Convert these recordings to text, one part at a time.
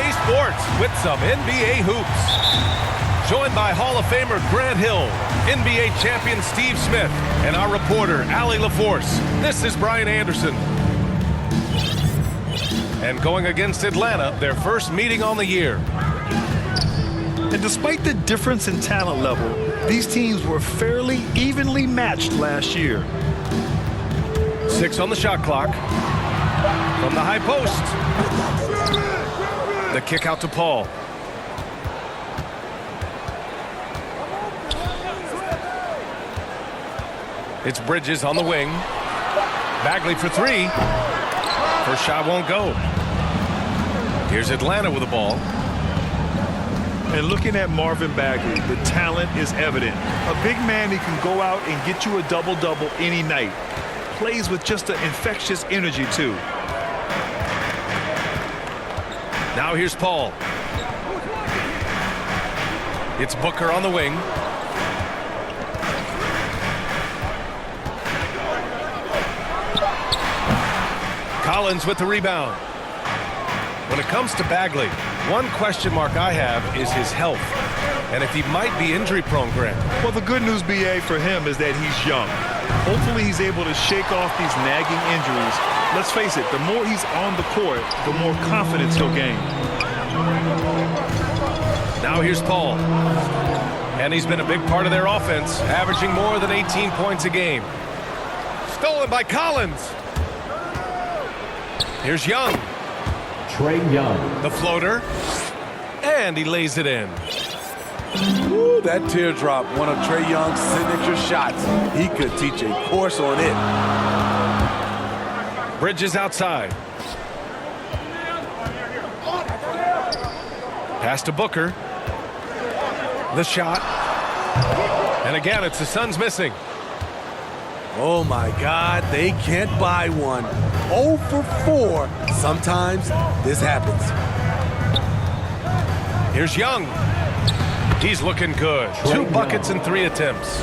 2K Sports with some NBA hoops. Joined by Hall of Famer Grant Hill, NBA champion Steve Smith, and our reporter Allie LaForce. This is Brian Anderson. And going against Atlanta, their first meeting on the year. And despite the difference in talent level, these teams were fairly evenly matched last year. 6 on the shot clock. From the high post. The kick out to Paul. It's Bridges on the wing. Bagley for 3. First shot won't go. Here's Atlanta with the ball. And looking at Marvin Bagley, the talent is evident. A big man who can go out and get you a double-double any night. Plays with just an infectious energy, too. Now here's Paul. It's Booker on the wing. Collins with the rebound. When it comes to Bagley, one question mark I have is his health. And if he might be injury prone, Grant. Well, the good news, BA, for him is that he's young. Hopefully he's able to shake off these nagging injuries. Let's face it, the more he's on the court, the more confidence he'll gain. Now here's Paul. And he's been a big part of their offense, averaging more than 18 points a game. Stolen by Collins. Here's Young. Trae Young. The floater. And he lays it in. Ooh, that teardrop, one of Trae Young's signature shots. He could teach a course on it. Bridges outside. Pass to Booker. The shot. And again, it's the Suns missing. Oh my God, they can't buy one. 0 for 4. Sometimes this happens. Here's Young. He's looking good. 2 buckets in 3 attempts.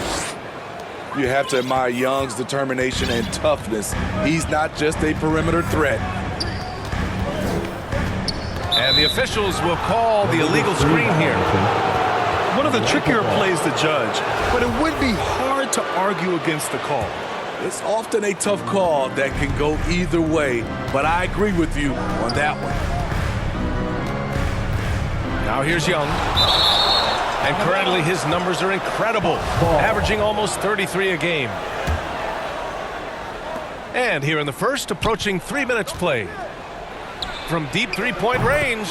You have to admire Young's determination and toughness. He's not just a perimeter threat. And the officials will call the illegal screen here. One of the trickier plays to judge, but it would be hard to argue against the call. It's often a tough call that can go either way, but I agree with you on that one. Now here's Young. And currently his numbers are incredible, averaging almost 33 a game. And here in the first, approaching 3 minutes played. From deep three-point range.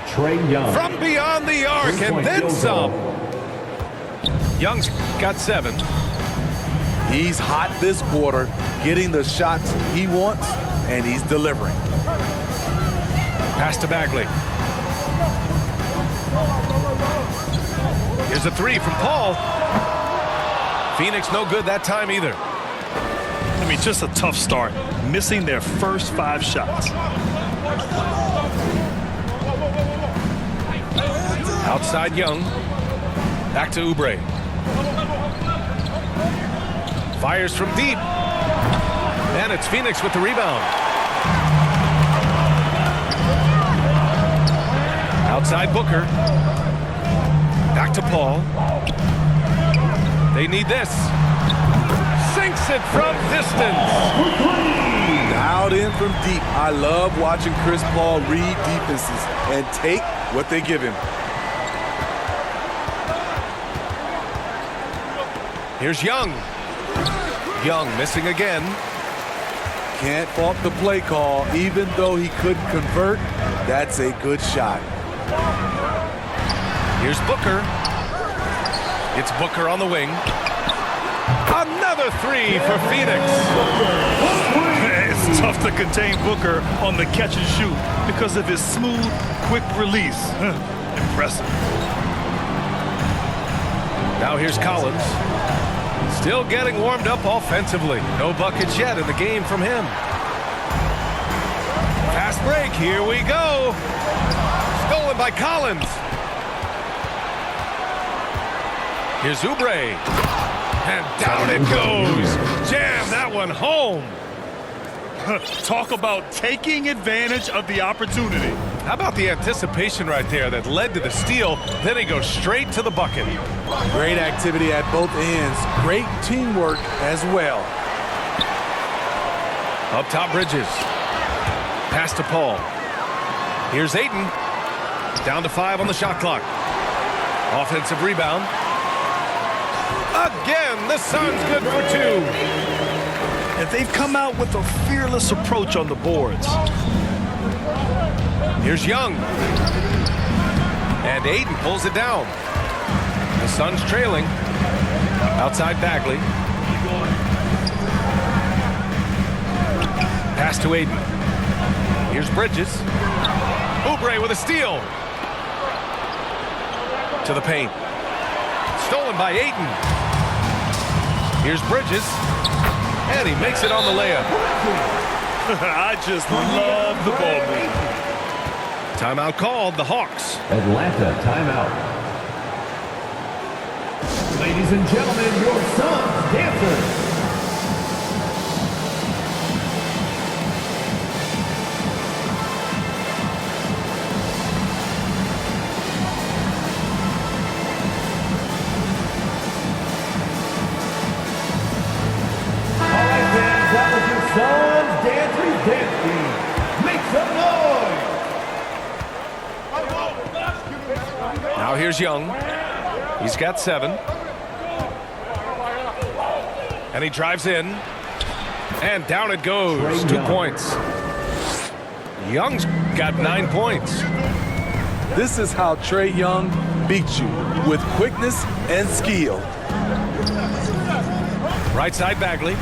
Trae Young. From beyond the arc and then some. Young's got 7. He's hot this quarter, getting the shots he wants, and he's delivering. Pass to Bagley. Here's a 3 from Paul. Phoenix no good that time either. I mean, just a tough start, missing their first 5 shots. Outside Young. Back to Oubre. Fires from deep. And it's Phoenix with the rebound. Outside Booker. Back to Paul. They need this. Sinks it from distance. Dialed in from deep. I love watching Chris Paul read defenses and take what they give him. Here's Young. Young missing again. Can't fault the play call. Even though he couldn't convert, that's a good shot. Here's Booker. It's Booker on the wing. Another 3 for Phoenix. It's tough to contain Booker on the catch and shoot because of his smooth, quick release. Impressive. Now here's Collins. Still getting warmed up offensively. No buckets yet in the game from him. Fast break. Here we go. Stolen by Collins. Here's Oubre. And down it goes. Jam that one home. Talk about taking advantage of the opportunity. How about the anticipation right there that led to the steal? Then he goes straight to the bucket. Great activity at both ends. Great teamwork as well. Up top, Bridges. Pass to Paul. Here's Ayton. Down to 5 on the shot clock. Offensive rebound. Again, the Suns good for 2. And they've come out with a fearless approach on the boards. Here's Young. And Ayton pulls it down. The Suns trailing. Outside Bagley. Pass to Ayton. Here's Bridges. Oubre with a steal. To the paint. Stolen by Ayton. Here's Bridges. And he makes it on the layup. I just love the ball movement. Timeout called, the Hawks. Atlanta timeout. Ladies and gentlemen, your Suns dancers. All right, fans, that was your Suns dancers dancing. Make some noise. Now here's Young. He's got 7. And he drives in. And down it goes. 2 points. Young's got 9 points. This is how Trae Young beats you, with quickness and skill. Right side Bagley.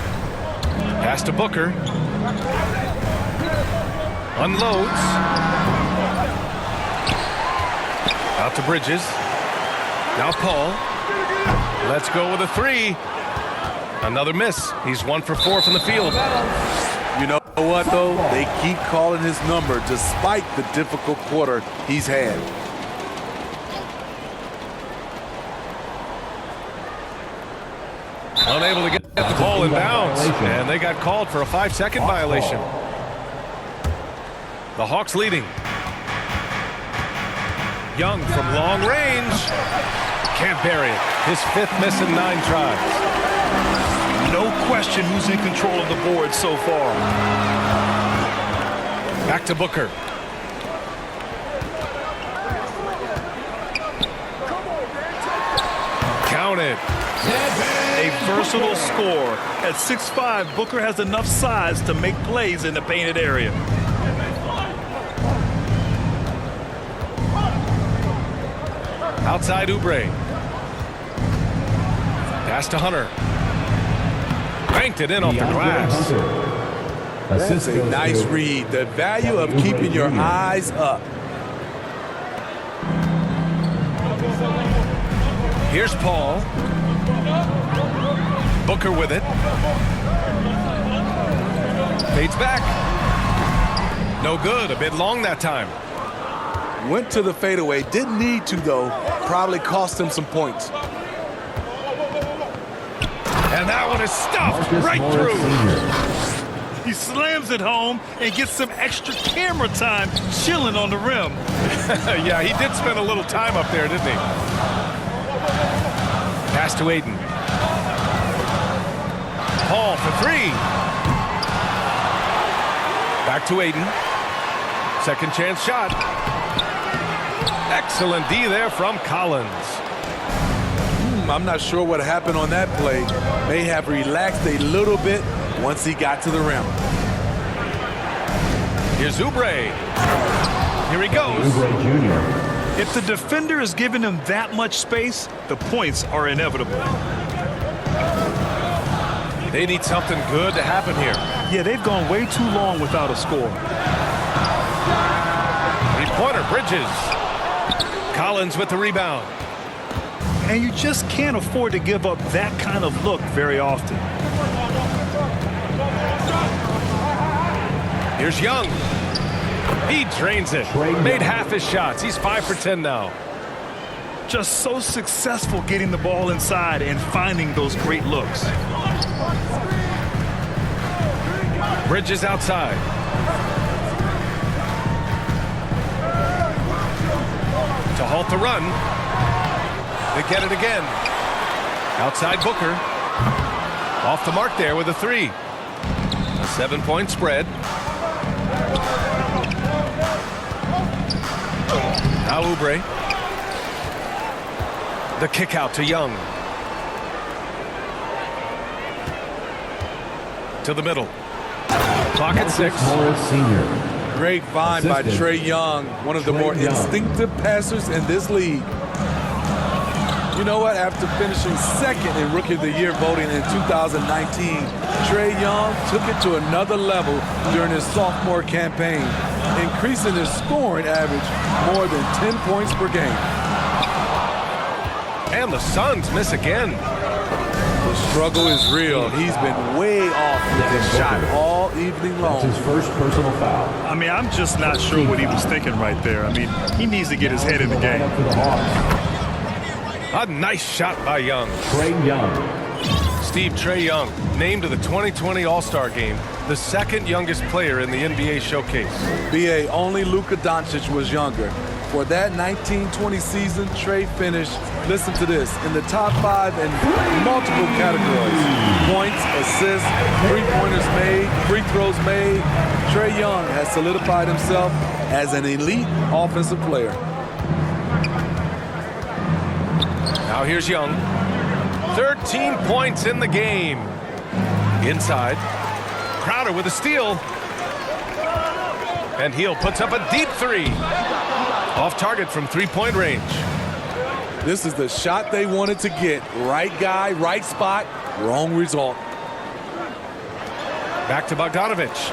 Pass to Booker. Unloads. Out to Bridges. Now Paul. Let's go with a 3. Another miss. He's 1 for 4 from the field. You know what, though? They keep calling his number despite the difficult quarter he's had. Unable to get the ball in bounds. And they got called for a 5-second violation. The Hawks leading. Young from long range. Can't bury it. His 5th miss in 9 tries. No question who's in control of the board so far. Back to Booker. Count it. A versatile scorer. At 6'5", Booker has enough size to make plays in the painted area. Outside Oubre. Pass to Hunter. Banked it in off the glass. That's a nice read. The value of keeping your eyes up. Here's Paul. Booker with it. Fades back. No good. A bit long that time. Went to the fadeaway. Didn't need to, though. Probably cost him some points. And that one is stuffed right through. He slams it home and gets some extra camera time chilling on the rim. Yeah, he did spend a little time up there, didn't he? Pass to Ayton. Paul for 3. Back to Ayton. Second chance shot. Excellent D there from Collins. I'm not sure what happened on that play. May have relaxed a little bit once he got to the rim. Here's Oubre. Here he goes. Oubre Jr. If the defender is giving him that much space, the points are inevitable. They need something good to happen here. Yeah, they've gone way too long without a score. 3-pointer, Bridges. Collins with the rebound. And you just can't afford to give up that kind of look very often. Here's Young. He drains it. Made half his shots. He's 5 for 10 now. Just so successful getting the ball inside and finding those great looks. Bridges outside. halt the run. They get it again. Outside Booker. Off the mark there with a 3. A 7-point spread. Now Oubre. The kick out to Young. To the middle. Clock at 6. Great find by Trae Young, one of the more instinctive passers in this league. You know what? After finishing second in Rookie of the Year voting in 2019, Trae Young took it to another level during his sophomore campaign, increasing his scoring average more than 10 points per game. And the Suns miss again. The struggle is real. He's been way off with his shot all evening long. That's his first personal foul. I mean, I'm just not sure what he was thinking right there. I mean, he needs to get his head in the game. For the Hawks, A nice shot by Young. Trae Young. Trae Young, named to the 2020 All-Star Game, the second youngest player in the NBA showcase. BA, only Luka Doncic was younger. For that 1920 season, Trae finished, listen to this, in the top 5 in multiple categories. Points, assists, three-pointers made, free throws made. Trae Young has solidified himself as an elite offensive player. Now here's Young. 13 points in the game. Inside. Crowder with a steal. And Hill puts up a deep 3. Off target from three-point range. This is the shot they wanted to get. Right guy, right spot, wrong result. Back to Bogdanovich.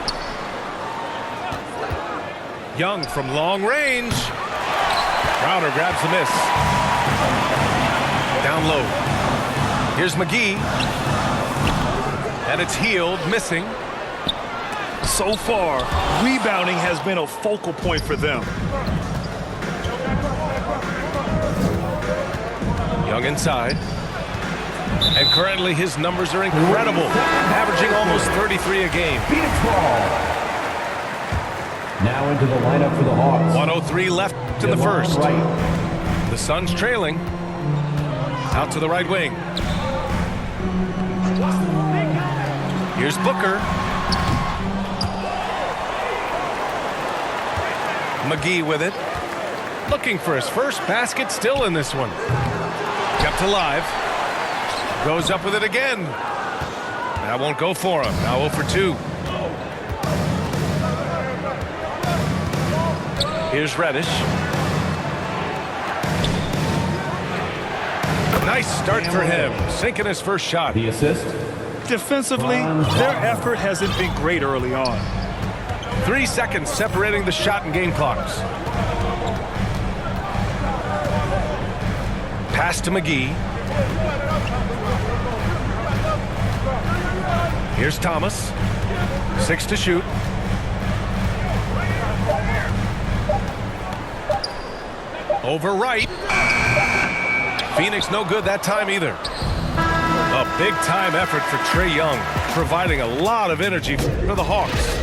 Young from long range. Crowder grabs the miss. Down low. Here's McGee. And it's Hield missing. So far, rebounding has been a focal point for them. Young inside. And currently his numbers are incredible, averaging almost 33 a game. Phoenix ball. Now into the lineup for the Hawks. 103 left in the first. Right. The Suns trailing. Out to the right wing. Here's Booker. McGee with it. Looking for his first basket still in this one. Kept alive. Goes up with it again. That won't go for him. Now 0 for 2. Here's Reddish. Nice start for him. Sinking his first shot. The assist. Defensively, their effort hasn't been great early on. 3 seconds separating the shot and game clocks. Pass to McGee. Here's Thomas. 6 to shoot. Over right. Phoenix no good that time either. A big-time effort for Trae Young, providing a lot of energy for the Hawks.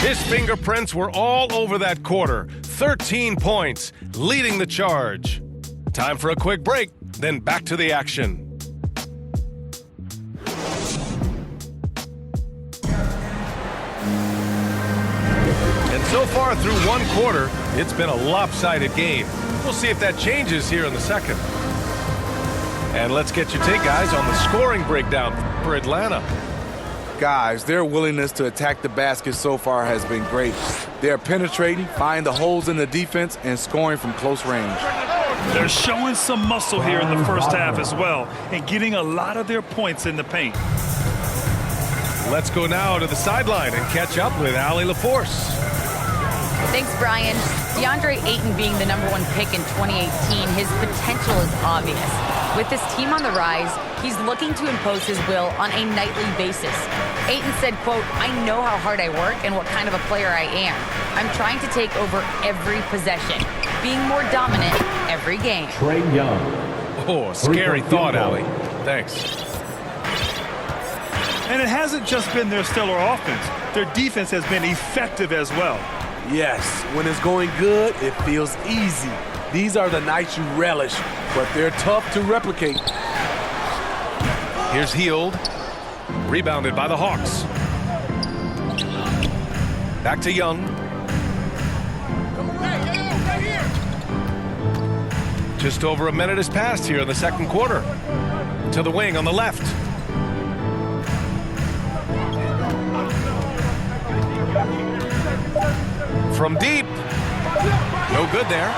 His fingerprints were all over that quarter. 13 points, leading the charge. Time for a quick break, then back to the action. And so far through one quarter, it's been a lopsided game. We'll see if that changes here in the second. And let's get your take, guys, on the scoring breakdown for Atlanta. Guys, their willingness to attack the basket so far has been great. They're penetrating, finding the holes in the defense, and scoring from close range. They're showing some muscle here in the first half as well, and getting a lot of their points in the paint. Let's go now to the sideline and catch up with Allie LaForce. Thanks, Brian. DeAndre Ayton being the #1 pick in 2018, his potential is obvious. With this team on the rise, he's looking to impose his will on a nightly basis. Ayton said, quote, "I know how hard I work and what kind of a player I am. I'm trying to take over every possession, being more dominant every game." Trae Young. Oh, scary thought, Allie. Thanks. And it hasn't just been their stellar offense. Their defense has been effective as well. Yes, when it's going good, it feels easy. These are the nights you relish, but they're tough to replicate. Here's Heald. Rebounded by the Hawks. Back to Young. Just over a minute has passed here in the second quarter. To the wing on the left. From deep. No good there.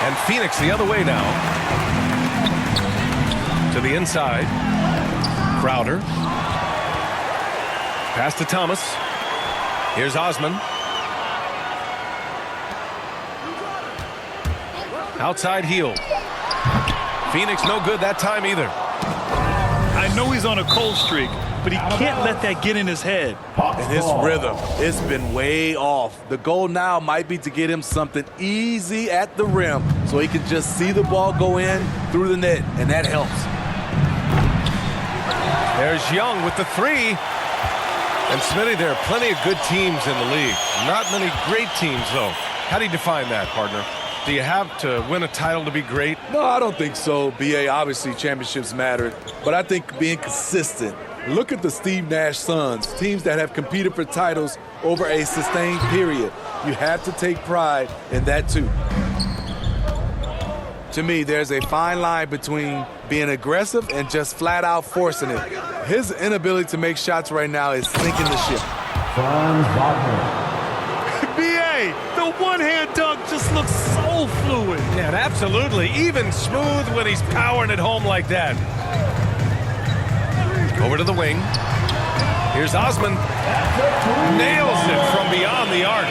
And Phoenix the other way now. To the inside. Crowder. Pass to Thomas. Here's Osman. Outside Heald. Phoenix no good that time either. I know he's on a cold streak, but he can't let that get in his head. And his rhythm, it's been way off. The goal now might be to get him something easy at the rim so he can just see the ball go in through the net, and that helps. There's Young with the three. And Smitty, there are plenty of good teams in the league. Not many great teams, though. How do you define that, partner? Do you have to win a title to be great? No, I don't think so, B.A. Obviously, championships matter. But I think being consistent. Look at the Steve Nash Suns, teams that have competed for titles over a sustained period. You have to take pride in that, too. To me, there's a fine line between being aggressive and just flat out forcing it. His inability to make shots right now is sinking the ship. Franz Wagner. B.A., the one-hand dunk just looks so fluid. Yeah, absolutely. Even smooth when he's powering it home like that. Over to the wing. Here's Osman. Nails it from beyond the arc.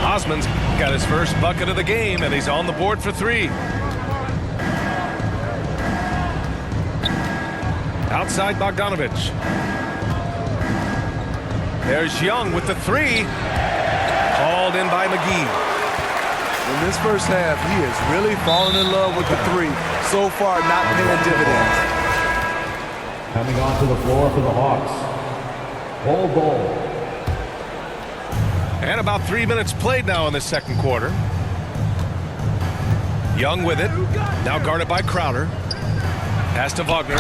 Osman's got his first bucket of the game, and he's on the board for three. Outside Bogdanovich. There's Young with the three. Called in by McGee. In this first half, he is really falling in love with the three. So far, not paying dividends. Coming onto the floor for the Hawks. Bol. And about 3 minutes played now in the second quarter. Young with it. Now guarded by Crowder. Pass to Wagner.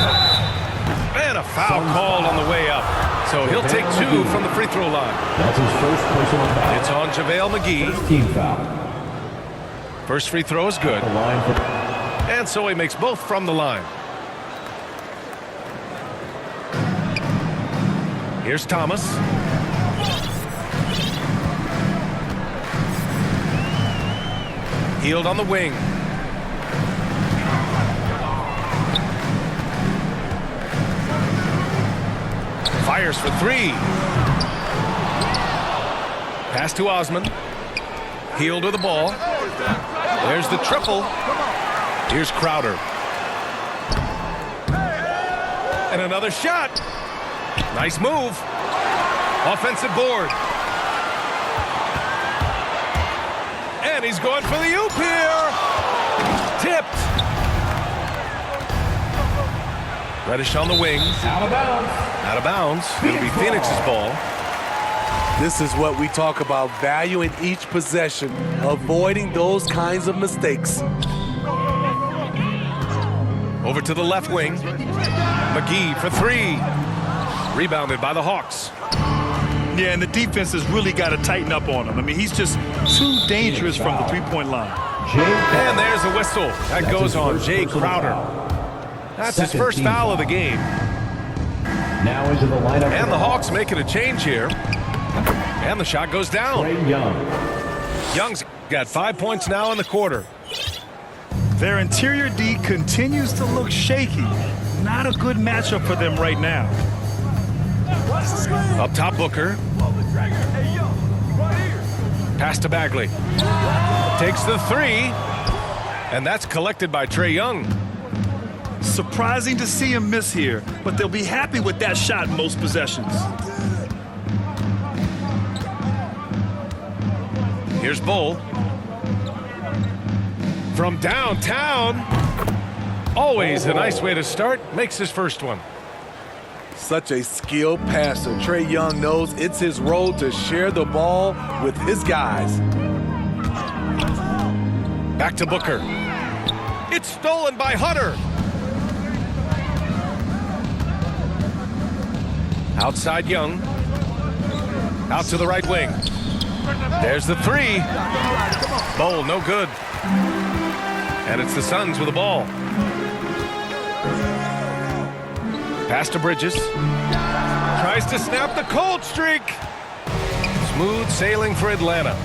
And a foul called on the way up. So he'll take two from the free throw line. That's his first personal foul. It's on JaVale McGee. Team foul. First free throw is good. The line for... And so he makes both from the line. Here's Thomas. Heald on the wing. Fires for three. Pass to Osman. Heald with the ball. There's the triple. Here's Crowder. And another shot. Nice move. Offensive board. And he's going for the oop here. Tipped. Reddish on the wing. Out of bounds. Out of bounds. It'll be Phoenix's ball. This is what we talk about, valuing each possession, avoiding those kinds of mistakes. Over to the left wing. McGee for three. Rebounded by the Hawks. Yeah, and the defense has really got to tighten up on him. I mean, he's just too dangerous from the three-point line. And there's a whistle. That goes on Jay Crowder. That's his first foul of the game. Now into the lineup. And the Hawks making a change here. And the shot goes down. Trae Young. Young's got 5 points now in the quarter. Their interior D continues to look shaky. Not a good matchup for them right now. Up top, Booker. Pass to Bagley. Takes the three. And that's collected by Trae Young. Surprising to see him miss here, but they'll be happy with that shot in most possessions. Here's Bull. From downtown. Always a nice way to start. Makes his first one. Such a skilled passer. Trae Young knows it's his role to share the ball with his guys. Back to Booker. It's stolen by Hunter. Outside Young. Out to the right wing. There's the three. Bowl, no good. And it's the Suns with the ball. Pass to Bridges. Tries to snap the cold streak. Smooth sailing for Atlanta.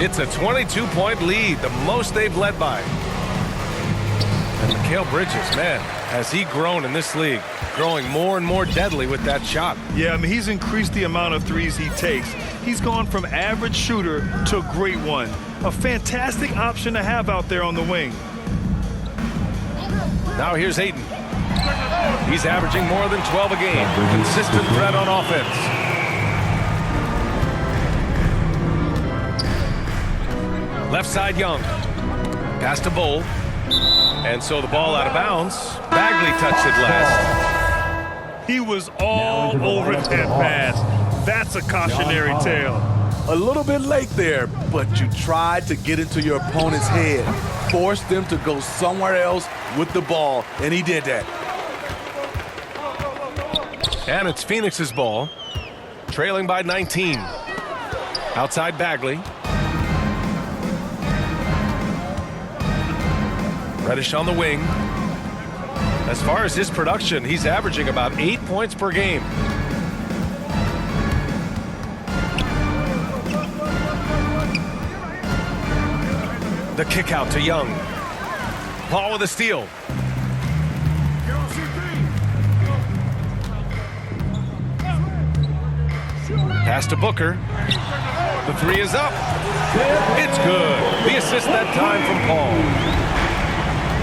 It's a 22-point lead, the most they've led by. And Mikal Bridges, man, has he grown in this league? Growing more and more deadly with that shot. Yeah, I mean, he's increased the amount of threes he takes. He's gone from average shooter to a great one. A fantastic option to have out there on the wing. Now here's Ayton. He's averaging more than 12 a game. Consistent threat on offense. Left side Young. Pass to Bowl. And so the ball out of bounds. Bagley touched it last. He was all over that pass. That's a cautionary tale. A little bit late there, but you tried to get into your opponent's head. Forced them to go somewhere else with the ball, and he did that. And it's Phoenix's ball. Trailing by 19. Outside Bagley. Reddish on the wing. As far as his production, he's averaging about 8 points per game. The kick out to Young. Paul with a steal. Pass to Booker. The three is up. It's good. The assist that time from Paul.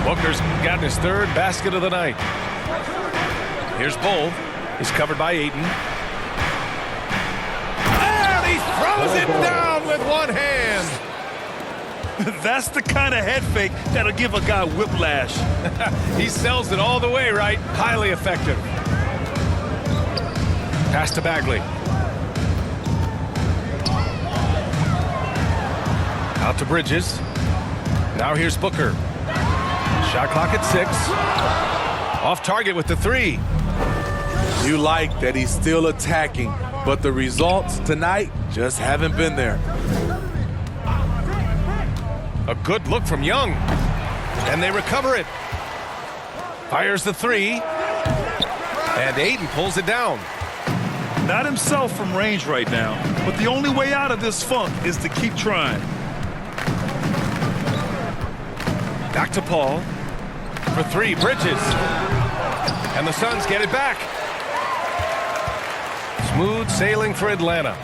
Booker's gotten his third basket of the night. Here's Bull. He's covered by Ayton. And he throws it down with one hand. That's the kind of head fake that'll give a guy whiplash. He sells it all the way, right? Highly effective. Pass to Bagley. Out to Bridges. Now here's Booker. Shot clock at 6. Off target with the three. You like that he's still attacking, but the results tonight just haven't been there. A good look from Young. And they recover it. Fires the three. And Ayton pulls it down. Not himself from range right now, but the only way out of this funk is to keep trying. Back to Paul. For three, Bridges. And the Suns get it back. Smooth sailing for Atlanta.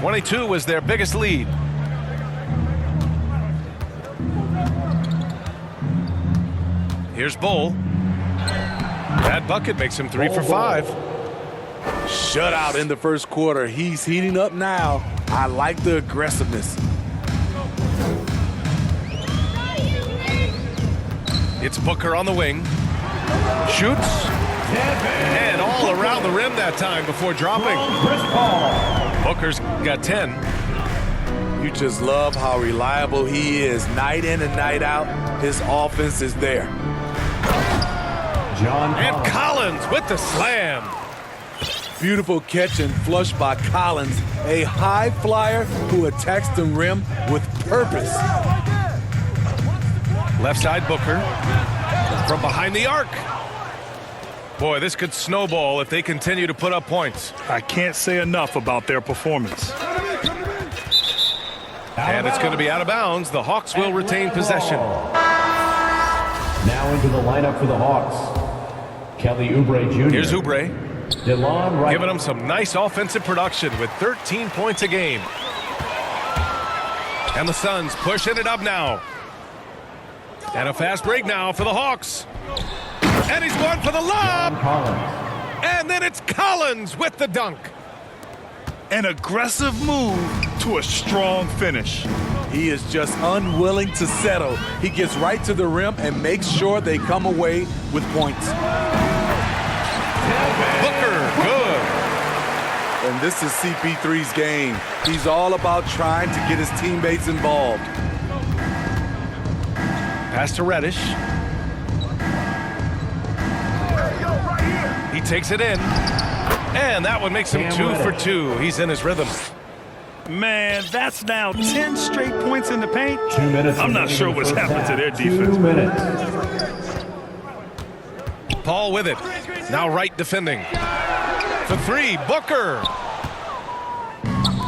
22 was their biggest lead. Here's Bull. That bucket makes him 3 for 5. Shutout in the first quarter. He's heating up now. I like the aggressiveness. It's Booker on the wing. Shoots. And all around the rim that time before dropping. Booker's got 10. You just love how reliable he is. Night in and night out, his offense is there. And Collins with the slam. Beautiful catch and flush by Collins. A high flyer who attacks the rim with purpose. Left side Booker. From behind the arc. Boy, this could snowball if they continue to put up points. I can't say enough about their performance. And it's going to be out of bounds. The Hawks will retain possession. Now into the lineup for the Hawks. Kelly Oubre Jr. Here's Oubre. DeLon Wright. Giving them some nice offensive production with 13 points a game. And the Suns pushing it up now. And a fast break now for the Hawks. And he's going for the lob. And then it's Collins with the dunk. An aggressive move to a strong finish. He is just unwilling to settle. He gets right to the rim and makes sure they come away with points. Booker, good. And this is CP3's game. He's all about trying to get his teammates involved. Pass to Reddish. He takes it in. And that one makes him 2 for 2. He's in his rhythm. Man, that's now 10 straight points in the paint. 2 minutes. I'm not sure what's happened to their 2 defense. minutes. Paul with it. Now right defending. For 3, Booker.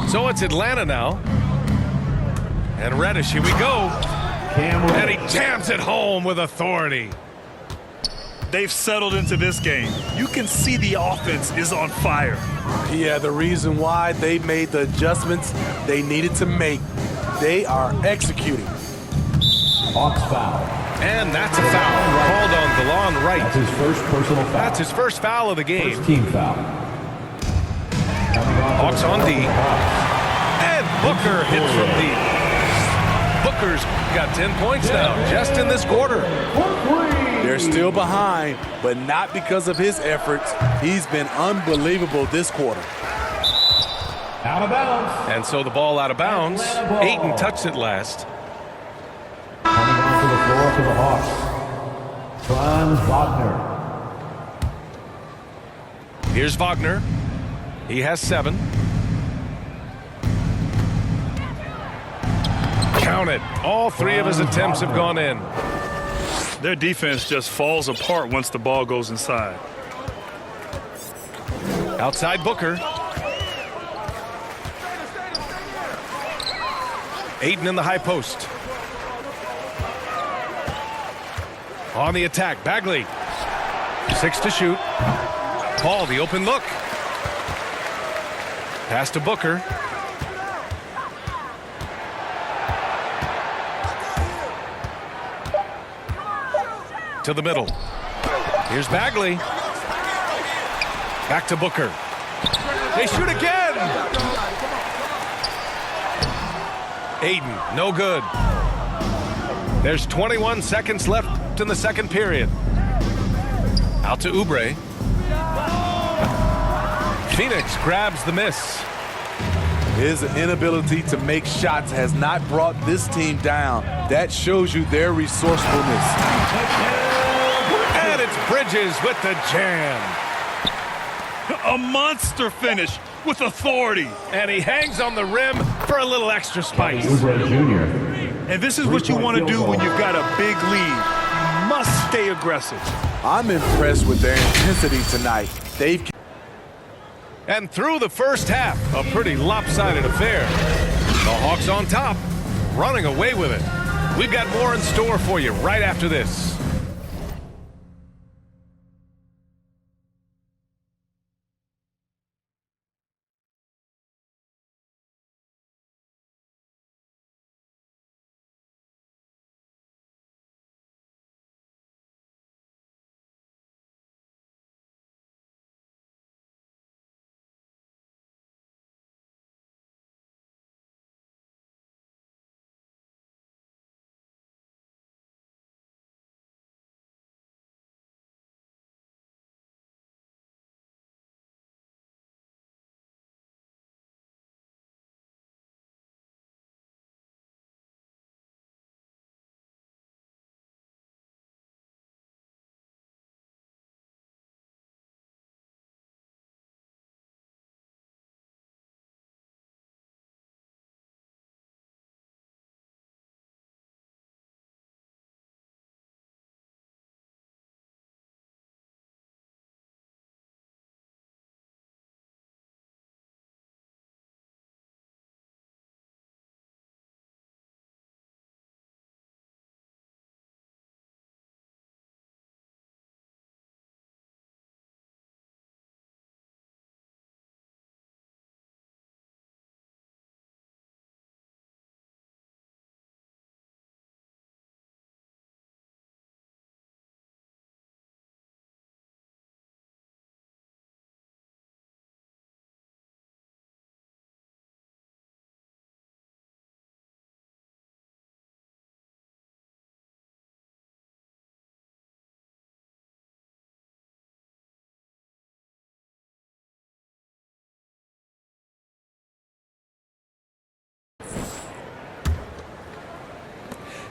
So it's Atlanta now. And Reddish, here we go. And he jams it home with authority. They've settled into this game. You can see the offense is on fire. Yeah, the reason why they made the adjustments they needed to make. They are executing. Hawks foul. And that's a foul called on DeLon Wright. That's his first personal foul. That's his first foul of the game. First team foul. Hawks on D. And Booker hits from deep. Booker's got 10 points now, just in this quarter. They're still behind, but not because of his efforts. He's been unbelievable this quarter. Out of bounds. And so the ball out of bounds. Ayton touched it last. Coming onto the floor for the Hawks. Franz Wagner. Here's Wagner. He has 7. Count it. All 3 of his attempts have gone in. Their defense just falls apart once the ball goes inside. Outside Booker. Ayton in the high post. On the attack, Bagley. 6 to shoot. Paul, the open look. Pass to Booker. To the middle. Here's Bagley. Back to Booker. They shoot again. Ayton, no good. There's 21 seconds left in the second period. Out to Oubre. Phoenix grabs the miss. His inability to make shots has not brought this team down. That shows you their resourcefulness. And it's Bridges with the jam. A monster finish with authority. And he hangs on the rim for a little extra spice. Oubre Jr. And this is what you want to do when you've got a big lead. You must stay aggressive. I'm impressed with their intensity tonight. They've And through the first half, a pretty lopsided affair. The Hawks on top, running away with it. We've got more in store for you right after this.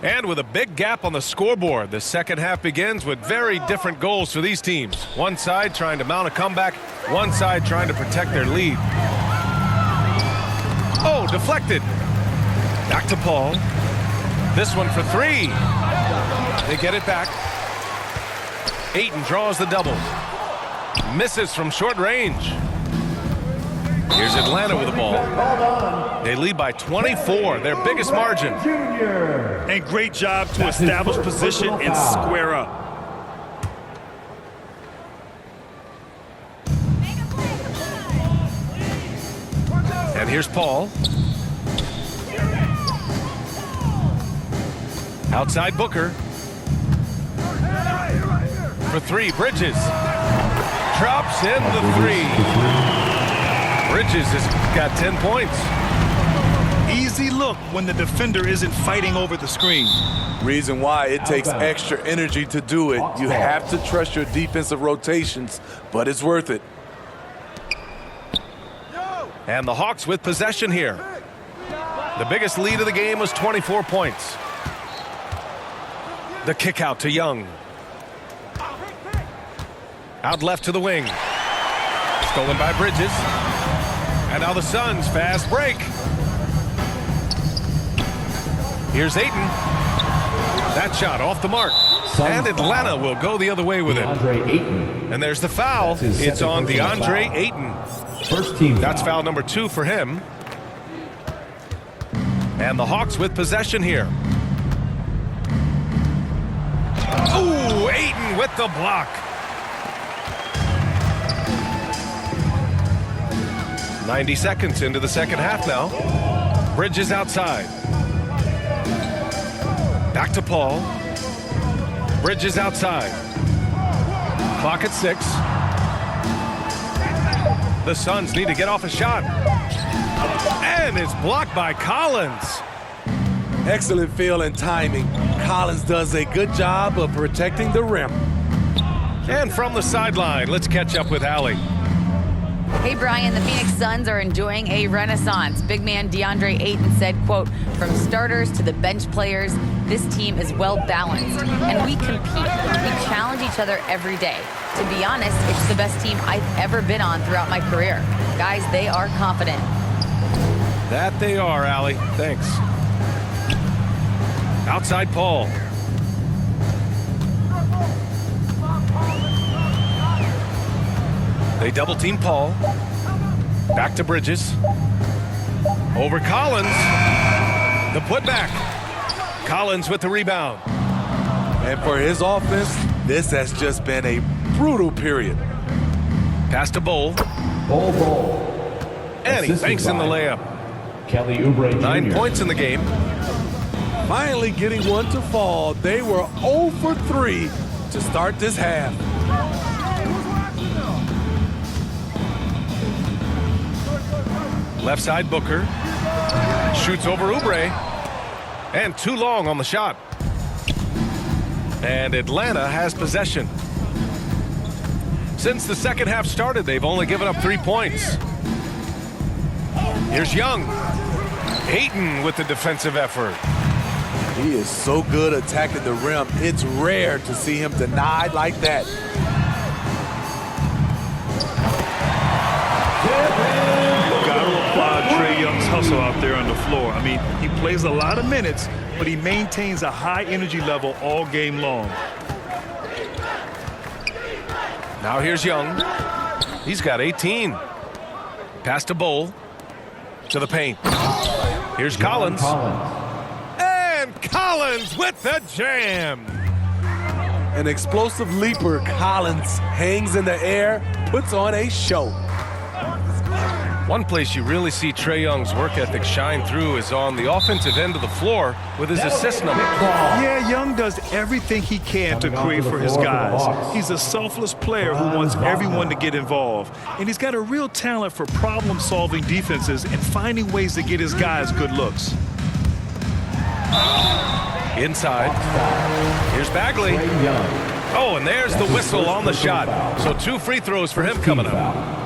And with a big gap on the scoreboard, the second half begins with very different goals for these teams. One side trying to mount a comeback, one side trying to protect their lead. Oh, deflected. Back to Paul. This one for three. They get it back. Ayton draws the double. Misses from short range. Here's Atlanta with the ball. They lead by 24, their biggest margin. And great job to establish position and square up. And here's Paul. Outside Booker. For three, Bridges. Drops in the three. Bridges has got 10 points. Easy look when the defender isn't fighting over the screen. Reason why it takes extra energy to do it. You have to trust your defensive rotations, but it's worth it. And the Hawks with possession here. The biggest lead of the game was 24 points. The kick out to Young. Out left to the wing. Stolen by Bridges. And now the Suns fast break. Here's Ayton. That shot off the mark. And Atlanta will go the other way with it. And there's the foul. It's on DeAndre Ayton. First team. That's foul number 2 for him. And the Hawks with possession here. Ooh, Ayton with the block. 90 seconds into the second half now. Bridges outside. Back to Paul. Bridges outside. Clock at 6. The Suns need to get off a shot. And it's blocked by Collins. Excellent feel and timing. Collins does a good job of protecting the rim. And from the sideline, let's catch up with Allie. Hey, Brian, the Phoenix Suns are enjoying a renaissance. Big man DeAndre Ayton said, quote, "From starters to the bench players, this team is well balanced, and we compete. We challenge each other every day. To be honest, it's the best team I've ever been on throughout my career. Guys, they are confident." That they are, Allie. Thanks. Outside Paul. They double team Paul. Back to Bridges. Over Collins. The putback. Collins with the rebound. And for his offense, this has just been a brutal period. Pass to Bowl. Bowl. And he banks in the layup. Kelly Oubre Jr. 9 points in the game. Finally getting one to fall. They were 0 for 3 to start this half. Left side Booker. Shoots over Oubre. And too long on the shot. And Atlanta has possession. Since the second half started, they've only given up 3 points. Here's Young. Ayton with the defensive effort. He is so good attacking the rim. It's rare to see him denied like that. Gotta applaud Trae Young's hustle out there on the floor. I mean, he plays a lot of minutes, but he maintains a high energy level all game long. Now here's Young. He's got 18. Pass to Bowl. To the paint. Here's Collins. And Collins with the jam. An explosive leaper, Collins hangs in the air, puts on a show. One place you really see Trae Young's work ethic shine through is on the offensive end of the floor with his assist number. Yeah, Young does everything he can to create for his guys. He's a selfless player who wants everyone to get involved. And he's got a real talent for problem-solving defenses and finding ways to get his guys good looks. Inside. Here's Bagley. Oh, and there's the whistle on the shot. So 2 free throws for him coming up.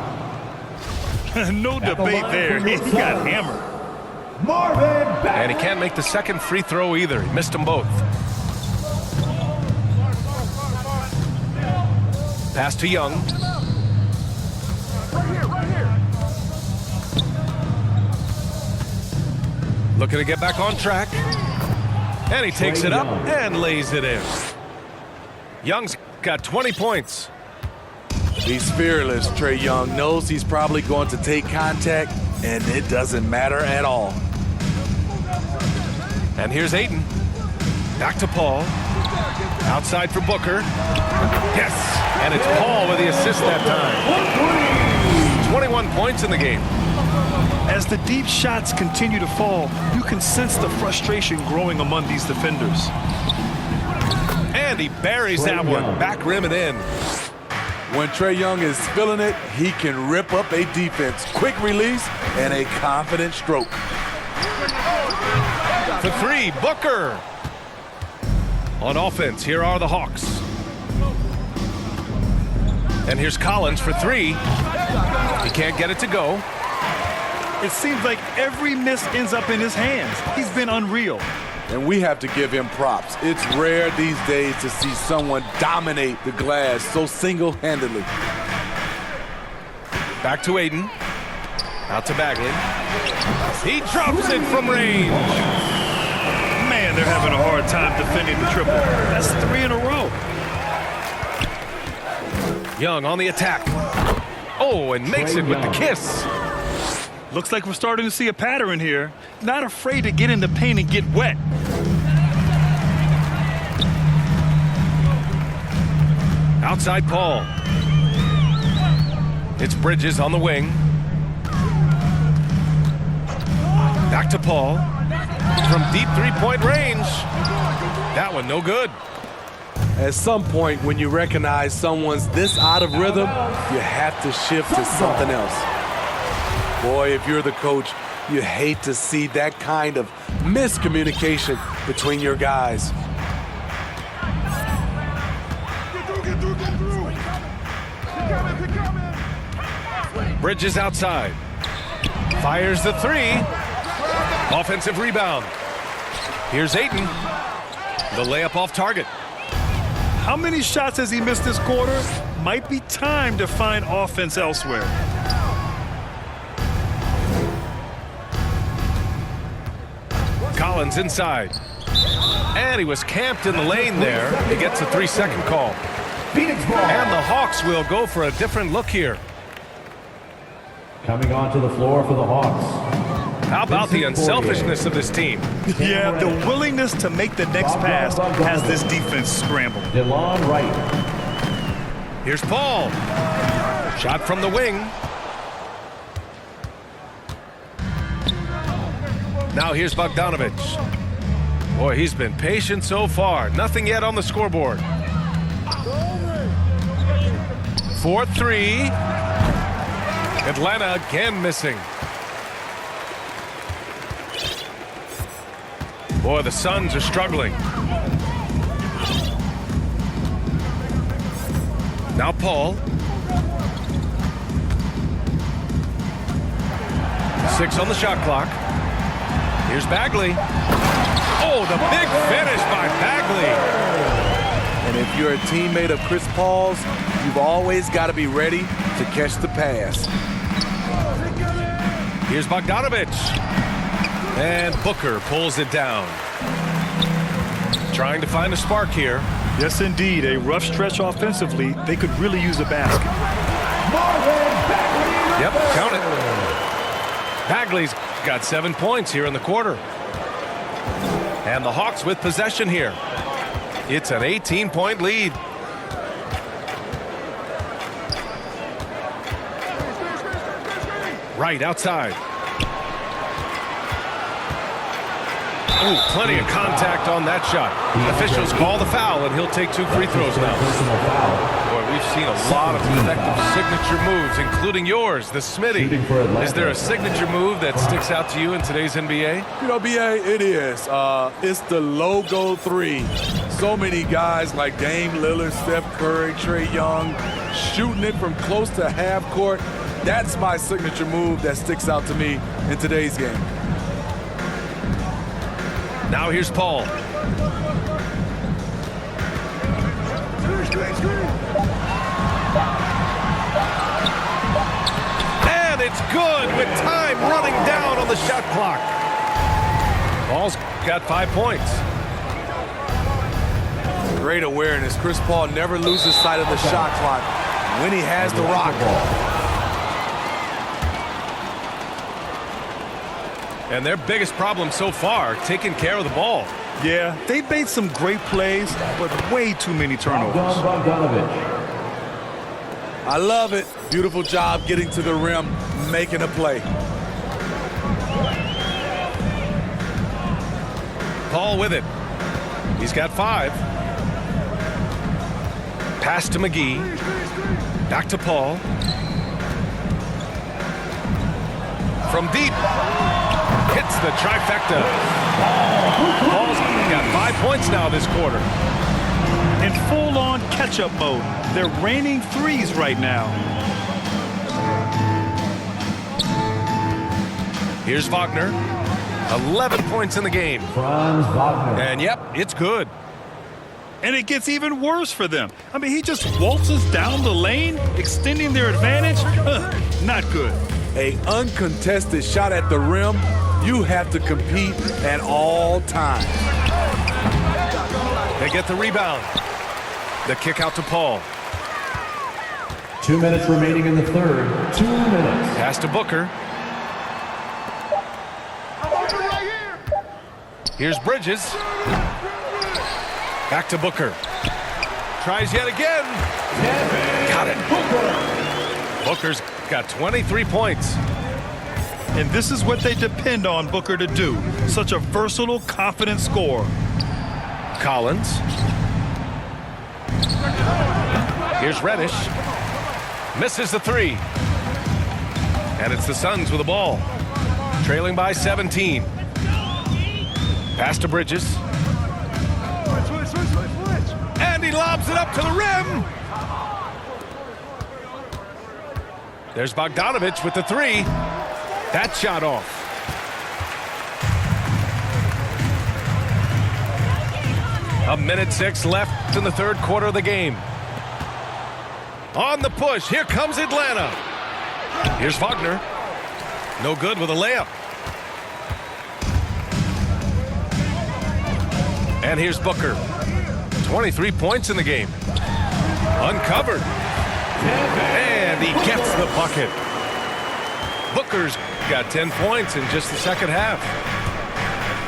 No debate there. He got hammered. Marvin Bagley. And he can't make the second free throw either. He missed them both. Pass to Young. Looking to get back on track. And he takes it up and lays it in. Young's got 20 points. He's fearless. Trae Young knows he's probably going to take contact, and it doesn't matter at all. And here's Ayton. Back to Paul. Outside for Booker. Yes! And it's Paul with the assist that time. 21 points in the game. As the deep shots continue to fall, you can sense the frustration growing among these defenders. And he buries that one. Back rim and in. When Trae Young is feeling it, he can rip up a defense. Quick release and a confident stroke. For three, Booker. On offense, here are the Hawks. And here's Collins for three. He can't get it to go. It seems like every miss ends up in his hands. He's been unreal. And we have to give him props. It's rare these days to see someone dominate the glass so single-handedly. Back to Ayton. Out to Bagley. He drops it from range. Man, they're having a hard time defending the triple. That's 3 in a row. Young on the attack. Oh, and makes it with the kiss. Looks like we're starting to see a pattern here. Not afraid to get in the paint and get wet. Outside Paul. It's Bridges on the wing. Back to Paul. From deep three-point range. That one no good. At some point, when you recognize someone's this out of rhythm, you have to shift to something else. Boy, if you're the coach, you hate to see that kind of miscommunication between your guys. Bridges outside. Fires the three. Offensive rebound. Here's Ayton. The layup off target. How many shots has he missed this quarter? Might be time to find offense elsewhere. Collins inside. And he was camped in the lane there. He gets a 3-second call. Phoenix ball. And the Hawks will go for a different look here. Coming onto the floor for the Hawks. How about the unselfishness of this team? Yeah, the willingness to make the next pass has this defense scrambled. DeLon Wright. Here's Paul. Shot from the wing. Now here's Bogdanovich. Boy, he's been patient so far. Nothing yet on the scoreboard. 4-3. Atlanta again missing. Boy, the Suns are struggling. Now Paul. 6 on the shot clock. Here's Bagley. Oh, the big finish by Bagley. And if you're a teammate of Chris Paul's, you've always got to be ready to catch the pass. Here's Bogdanovich. And Booker pulls it down. Trying to find a spark here. Yes, indeed. A rough stretch offensively. They could really use a basket. Yep, count it. Bagley's got 7 points here in the quarter. And the Hawks with possession here. It's an 18-point lead. Right outside. Ooh, plenty of contact on that shot. Officials call the foul, and he'll take 2 free throws now. Boy, we've seen a lot of effective signature moves, including yours, the Smitty. Is there a signature move that sticks out to you in today's NBA? You know, BA, it is. It's the logo 3. So many guys like Dame Lillard, Steph Curry, Trae Young, shooting it from close to half court. That's my signature move that sticks out to me in today's game. Now here's Paul. And it's good with time running down on the shot clock. Paul's got 5 points. Great awareness. Chris Paul never loses sight of the shot clock when he has the rock. And their biggest problem so far, taking care of the ball. Yeah, they've made some great plays, but way too many turnovers. I love it. Beautiful job getting to the rim, making a play. Paul with it. He's got 5. Pass to McGee. Back to Paul. From deep. Hits the trifecta. Paul's got 5 points now this quarter. In full-on catch-up mode. They're raining threes right now. Here's Wagner. 11 points in the game. Franz Wagner. And yep, it's good. And it gets even worse for them. I mean, he just waltzes down the lane, extending their advantage. Not good. An uncontested shot at the rim, you have to compete at all times. They get the rebound. The kick out to Paul. 2 minutes remaining in the third. 2 minutes. Pass to Booker. Here's Bridges. Back to Booker. Tries yet again. Got it. Booker's got 23 points. And this is what they depend on Booker to do. Such a versatile, confident scorer. Collins. Here's Reddish. Misses the 3. And it's the Suns with the ball. Trailing by 17. Pass to Bridges. And he lobs it up to the rim. There's Bogdanovich with the 3. That shot off. A minute 6 left in the third quarter of the game. On the push, here comes Atlanta. Here's Wagner. No good with a layup. And here's Booker. 23 points in the game. Uncovered. And he gets the bucket. Booker's got 10 points in just the second half.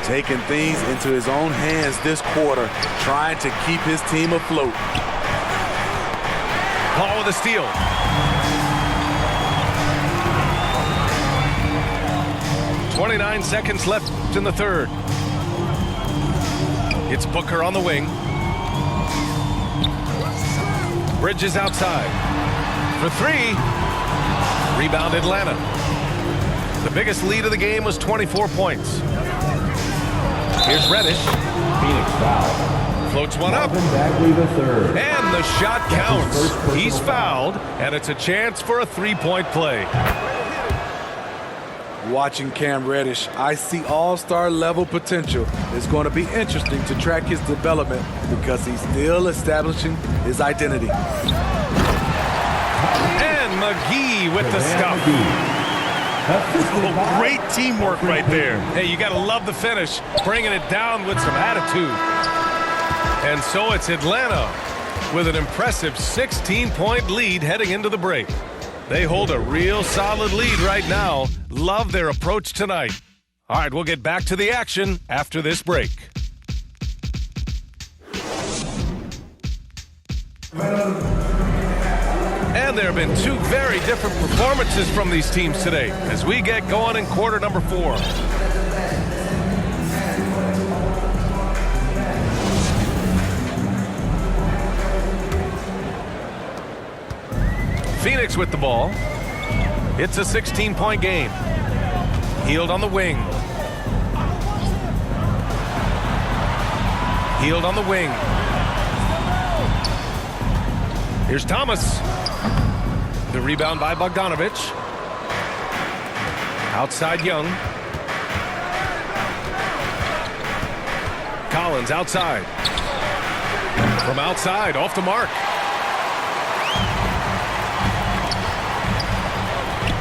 Taking things into his own hands this quarter, trying to keep his team afloat. Paul with a steal. .29 seconds left in the third. It's Booker on the wing. Bridges outside. For 3. Rebound Atlanta. The biggest lead of the game was 24 points. Here's Reddish. Phoenix foul. Floats one up. Bagley the third. And the shot counts. He's fouled, and it's a chance for a 3-point play. Watching Cam Reddish, I see all-star level potential. It's going to be interesting to track his development because he's still establishing his identity. And McGee with the stuff. Oh, great teamwork right there. Hey, you got to love the finish, bringing it down with some attitude. And so it's Atlanta with an impressive 16-point lead heading into the break. They hold a real solid lead right now. Love their approach tonight. All right, we'll get back to the action after this break. And there have been 2 very different performances from these teams today as we get going in quarter number 4. Phoenix with the ball. It's a 16-point game. Hield on the wing. Hield on the wing. Here's Thomas. The rebound by Bogdanovich. Outside Young. Collins outside. From outside, off the mark.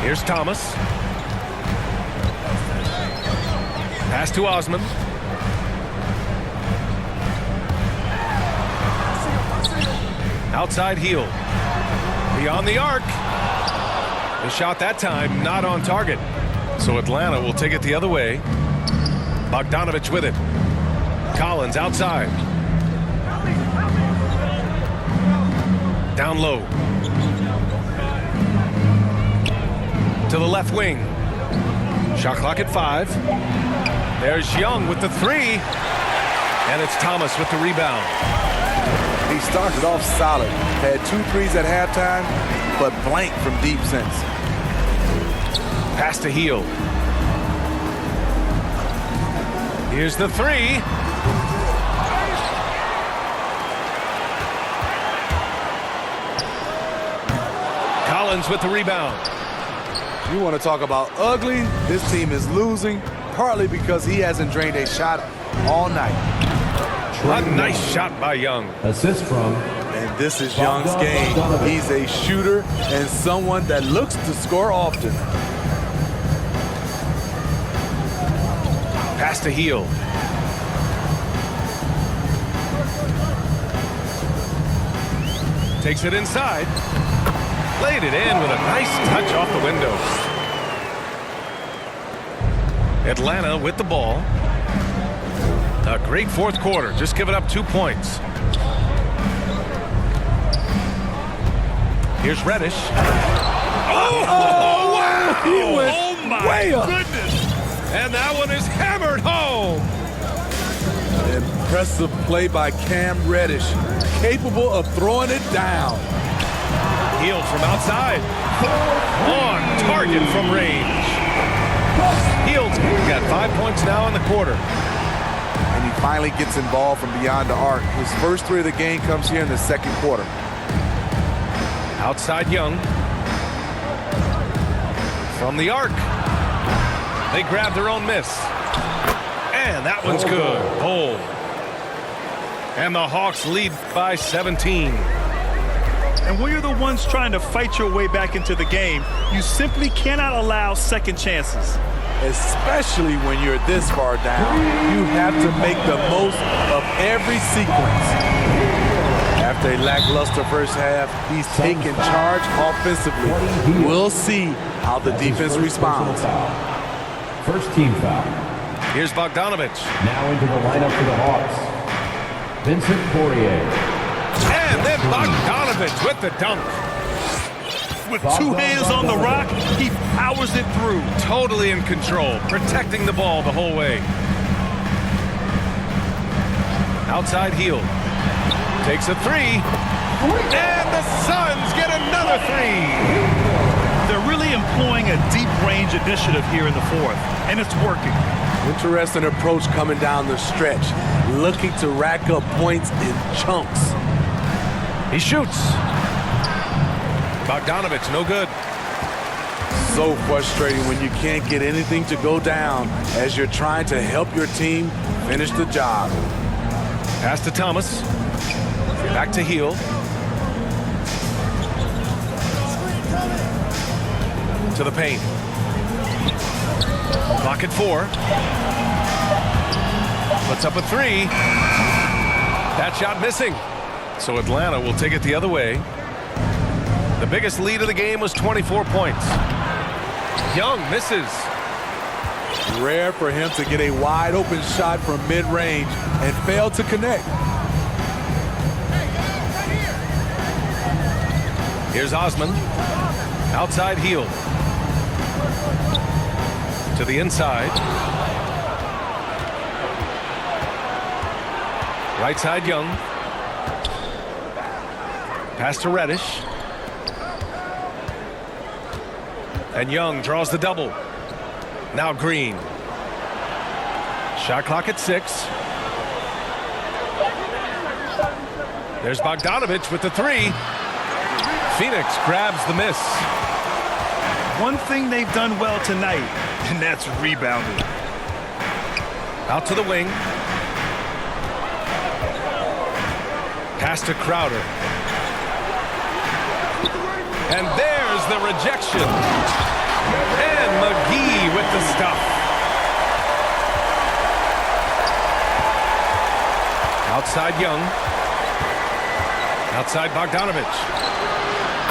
Here's Thomas. Pass to Osman. Outside heel. Beyond the arc. The shot that time not on target. So Atlanta will take it the other way. Bogdanovich with it. Collins outside. Down low. To the left wing. Shot clock at 5. There's Young with the 3. And it's Thomas with the rebound. He started off solid. Had 2 threes at halftime, but blank from deep since. Pass to Heel. Here's the 3. Collins with the rebound. You want to talk about ugly? This team is losing, partly because he hasn't drained a shot all night. A nice shot by Young. Assist from. And this is Young's game. He's a shooter and someone that looks to score often. Pass to Heel. Takes it inside. Laid it in with a nice touch off the window. Atlanta with the ball. A great fourth quarter. Just giving up 2 points. Here's Reddish. Oh, wow! He went way up. Goodness. And that one is hammered home. Impressive play by Cam Reddish. Capable of throwing it down. Heel from outside. On target from range. Heel's got 5 points now in the quarter. And he finally gets involved from beyond the arc. His first 3 of the game comes here in the second quarter. Outside Young. From the arc. They grab their own miss. And that one's good. Hole. And the Hawks lead by 17. And when you're the ones trying to fight your way back into the game, you simply cannot allow second chances. Especially when you're this far down, you have to make the most of every sequence. After a lackluster first half, he's taking charge offensively. We'll see how the defense responds. First team foul. Here's Bogdanovich. Now into the lineup for the Hawks. Vincent Poirier. And then Bogdanovich with the dunk. With 2 hands on the rock, he powers it through. Totally in control, protecting the ball the whole way. Outside Heel. Takes a 3. And the Suns get another 3. They're really employing a deep range initiative here in the fourth, and it's working. Interesting approach coming down the stretch, looking to rack up points in chunks. He shoots. Bogdanovich, no good. So frustrating when you can't get anything to go down as you're trying to help your team finish the job. Pass to Thomas. Back to Heel. To the paint. Clock at 4. Puts up a 3. That shot missing. So Atlanta will take it the other way. The biggest lead of the game was 24 points. Young misses. Rare for him to get a wide open shot from mid-range and fail to connect. Here's Osman. Outside Heel. To the inside. Right side Young. Pass to Reddish. And Young draws the double. Now Green. Shot clock at 6. There's Bogdanovich with the 3. Phoenix grabs the miss. One thing they've done well tonight, and that's rebounding. Out to the wing. Pass to Crowder. And there's the rejection. And McGee with the stuff. Outside Young. Outside Bogdanovich.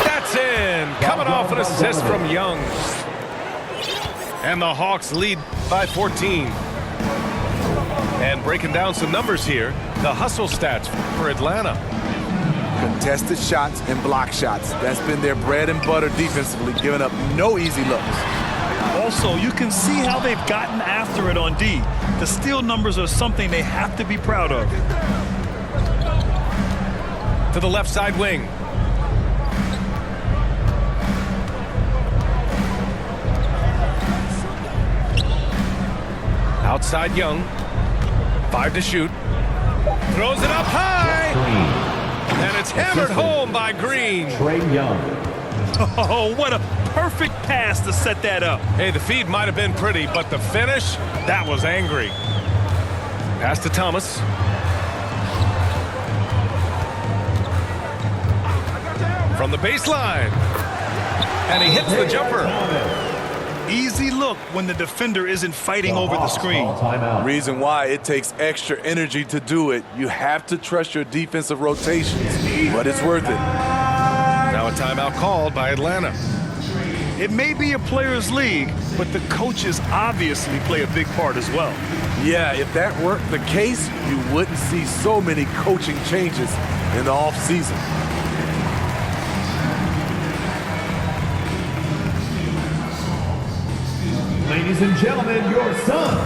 That's in. Coming off an assist from Young. And the Hawks lead by 14. And breaking down some numbers here, the hustle stats for Atlanta. Contested shots and block shots. That's been their bread and butter defensively, giving up no easy looks. Also, you can see how they've gotten after it on D. The steal numbers are something they have to be proud of. To the left side wing. Outside Young. 5 to shoot. Throws it up high. Green. And it's hammered home by Green. Trae Young. Oh, what a perfect pass to set that up. Hey, the feed might have been pretty, but the finish, that was angry. Pass to Thomas. From the baseline. And he hits the jumper. Easy look when the defender isn't fighting over the screen. Reason why it takes extra energy to do it. You have to trust your defensive rotations, but it's worth it. Now a timeout called by Atlanta. It may be a players' league, but the coaches obviously play a big part as well. Yeah, if that weren't the case, you wouldn't see so many coaching changes in the offseason. Ladies and gentlemen, your son.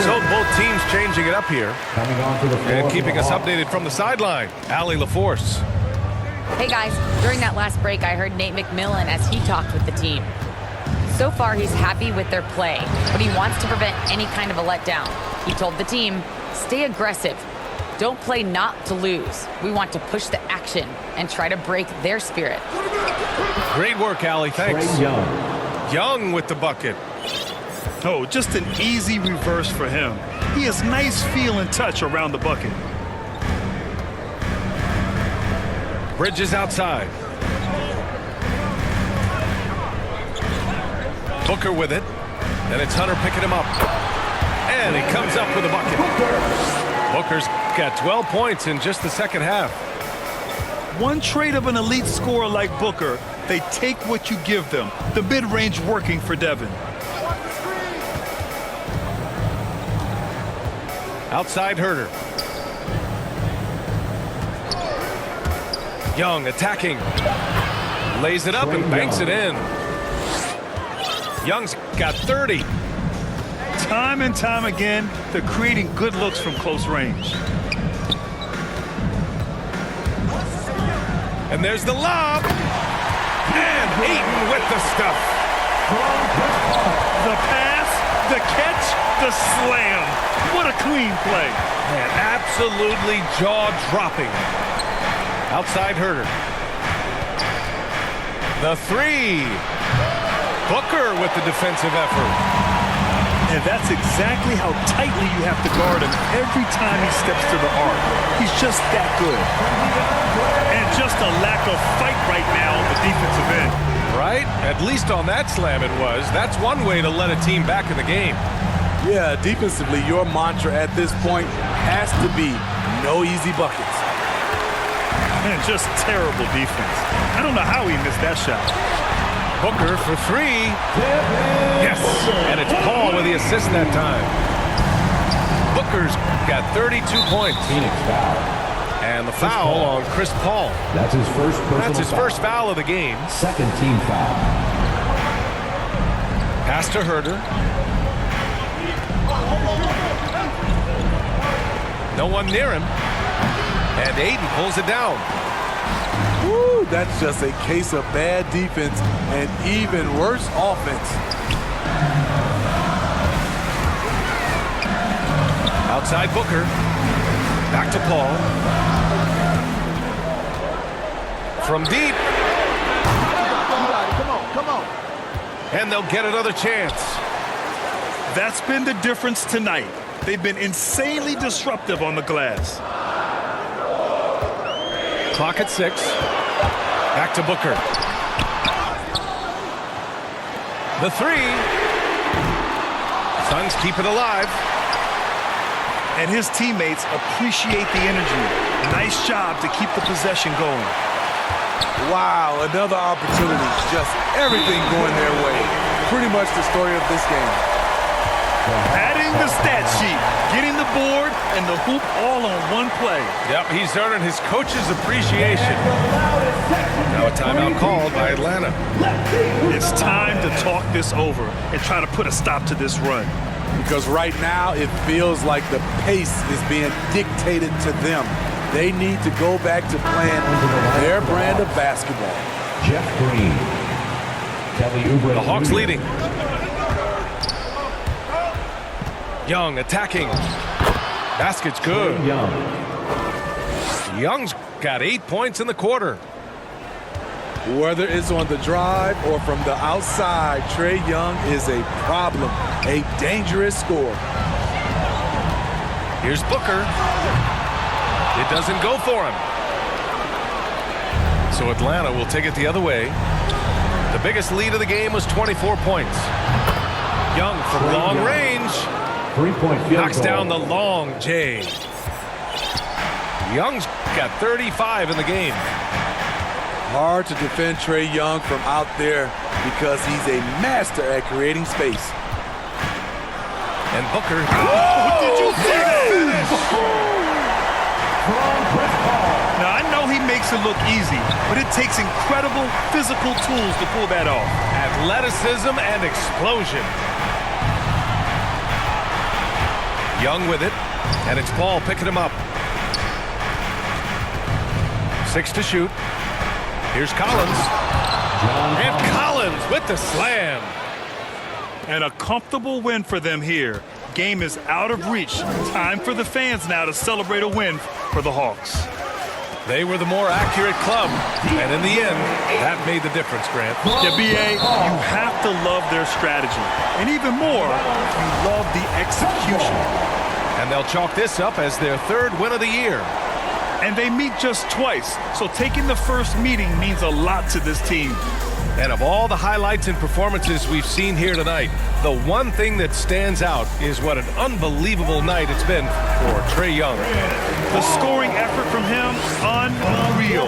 So both teams changing it up here. Coming on to the floor And keeping for the us Hawks. updated from the sideline, Allie LaForce. Hey guys, during that last break, I heard Nate McMillan as he talked with the team. So far, he's happy with their play, but he wants to prevent any kind of a letdown. He told the team, stay aggressive. Don't play not to lose. We want to push the action and try to break their spirit. Great work, Allie. Thanks. Trae Young. Young with the bucket. Oh, just an easy reverse for him. He has nice feel and touch around the bucket. Bridges outside. Booker with it. And it's Hunter picking him up. And he comes up with a bucket. Booker's got 12 points in just the second half. One trait of an elite scorer like Booker, they take what you give them. The mid-range working for Devin. Outside Herter. Young attacking. Lays it up and banks it in. Young's got 30. Time and time again, they're creating good looks from close range. And there's the lob. And Ayton with the stuff. The pass, the catch, the slam. What a clean play. Man, absolutely jaw-dropping. Outside Herter. The three. Booker with the defensive effort. And that's exactly how tightly you have to guard him every time he steps to the arc. He's just that good. And just a lack of fight right now on the defensive end. Right? At least on that slam it was. That's one way to let a team back in the game. Yeah, defensively, your mantra at this point has to be no easy buckets. Man, just terrible defense. I don't know how he missed that shot. Booker for three. Yes, and it's Paul with the assist that time. Booker's got 32 points. Phoenix foul. And the foul on Chris Paul. That's his first personal That's his first foul of the game. Second team foul. Pass to Herter. No one near him. And Ayton pulls it down. Woo, that's just a case of bad defense and even worse offense. Outside Booker. Back to Paul. From deep. Come on. And they'll get another chance. That's been the difference tonight. They've been insanely disruptive on the glass. Clock at 6. Back to Booker. The 3. Suns keep it alive. And his teammates appreciate the energy. Nice job to keep the possession going. Wow, another opportunity. Just everything going their way. Pretty much the story of this game. Adding the stat sheet, getting the board and the hoop all on one play. Yep, he's earning his coach's appreciation. Now a timeout called by Atlanta. It's time to talk this over and try to put a stop to this run. Because right now it feels like the pace is being dictated to them. They need to go back to playing their brand of basketball. Jeff Green. Kelly Oubre. The Hawks leading. Young attacking. Basket's good. Young. Young's got 8 points in the quarter. Whether it's on the drive or from the outside, Trae Young is a problem, a dangerous scorer. Here's Booker. It doesn't go for him. So Atlanta will take it the other way. The biggest lead of the game was 24 points. Young from long range. 3-point field Knocks goal. down the long J. Young's got 35 in the game. Hard to defend Trae Young from out there because he's a master at creating space. And Booker. Oh, did you see that? Now, I know he makes it look easy, but it takes incredible physical tools to pull that off. Athleticism and explosion. Young with it, and it's Paul picking him up. 6 to shoot. Here's Collins. And Collins with the slam. And a comfortable win for them here. Game is out of reach. Time for the fans now to celebrate a win for the Hawks. They were the more accurate club, and in the end, that made the difference, Grant. Yeah, B.A., you have to love their strategy. And even more, you love the execution. And they'll chalk this up as their 3rd win of the year. And they meet just twice, so taking the first meeting means a lot to this team. And of all the highlights and performances we've seen here tonight, the one thing that stands out is what an unbelievable night it's been for Trae Young. The scoring effort from him, unreal.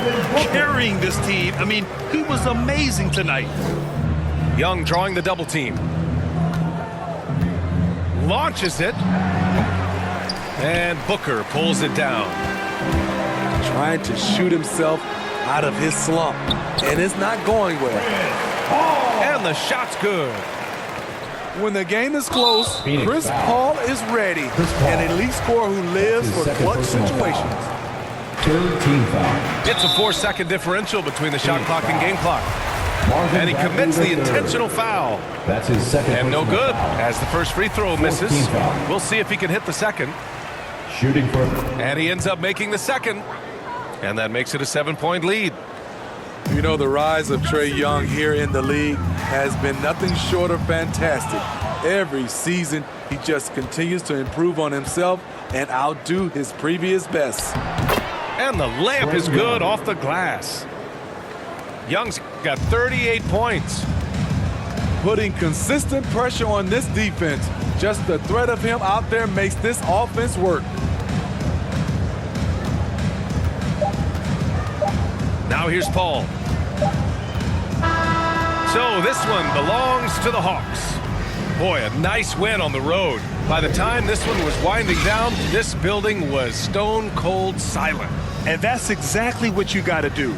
Carrying this team, I mean, he was amazing tonight. Young drawing the double team. Launches it. And Booker pulls it down. Trying to shoot himself out of his slump, and it's not going well. And the shot's good. When the game is close, Phoenix Chris foul. Paul is ready, Chris Paul. an elite scorer who lives His for second clutch personal situations. foul. 3rd team foul. It's a 4-second differential between the shot Phoenix clock and foul. game clock. Marvin And he Bagley commits the III. intentional foul. That's his second And no personal good foul. as the first free throw misses. team foul. We'll see if he can hit the second. Shooting for And he ends up making the second. And that makes it a 7-point lead. You know, the rise of Trae Young here in the league has been nothing short of fantastic. Every season, he just continues to improve on himself and outdo his previous best. And the layup is good off the glass. Young's got 38 points. Putting consistent pressure on this defense. Just the threat of him out there makes this offense work. Now here's Paul. So this one belongs to the Hawks. Boy, a nice win on the road. By the time this one was winding down, this building was stone cold silent. And that's exactly what you got to do.